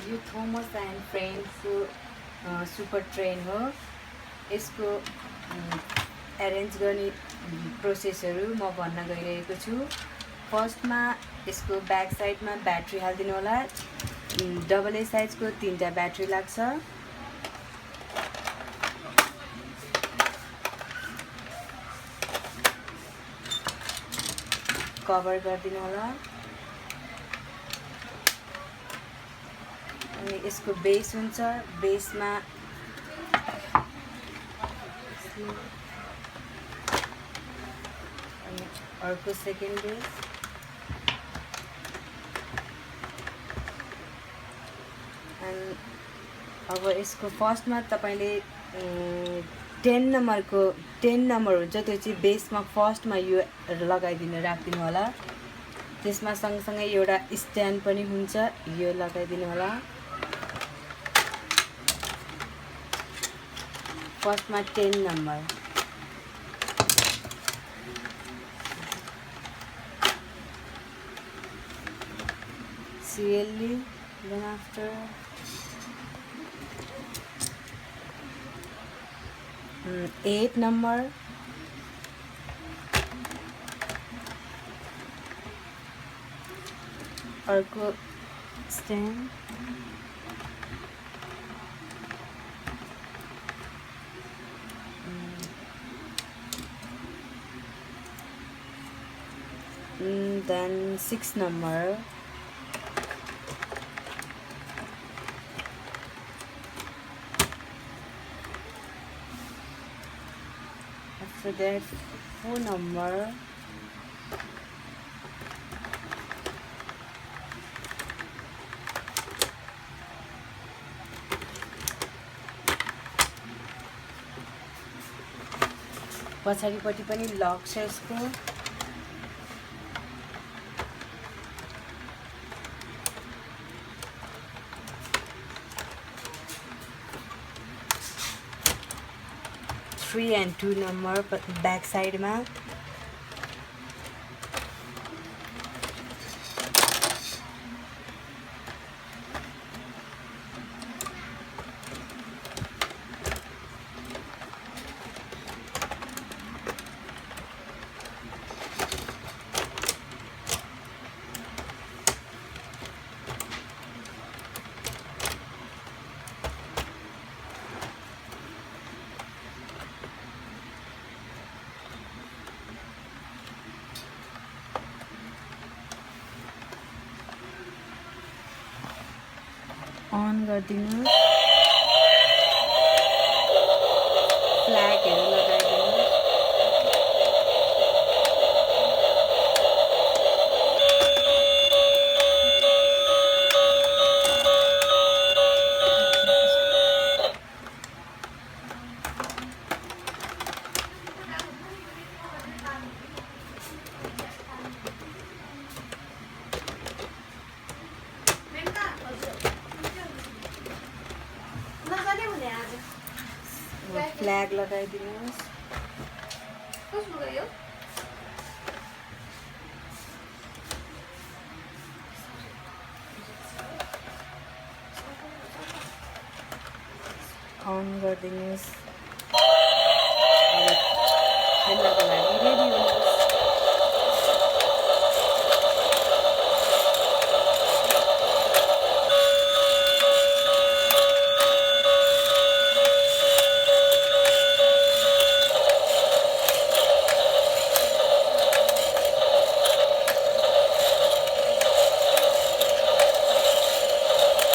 यो Thomas and friends super train हो। यसको एरेन्ज गर्ने प्रोसेसहरू म भन्न गइरहेको छु। फर्स्टमा यसको ब्याक साइडमा ब्याट्री हालिदिनु होला। डबल ए साइजको 3टा ब्याट्री लाग्छ। कभर गरिदिनु होला। अनि यसको बेस हुन्छ। बेसमा अनि अर्को सेकेन्ड बेस। अनि अब यसको फर्स्टमा तपाईले 10 नम्बर हुन्छ, त्यो चाहिँ बेसमा फर्स्टमा यो लगाइदिनु राखिदिनु होला। त्यसमा सँगसँगै एउटा स्ट्यान्ड पनि हुन्छ, यो लगाइदिनु होला। फर्स्टमा 10 number. serially, then after 8 number, अर्को stand, then 6 number, after that 4 number, पछाडिपट्टि पनि लक छ यसको। थ्री एन्ड 2 नम्बर ब्याक साइडमा। अन गरिदिनु, फ्ल्यागहरू लगाइदिनु। फ्ल्याग लगाइदिनुहोस्। अन गरिदिनुहोस्।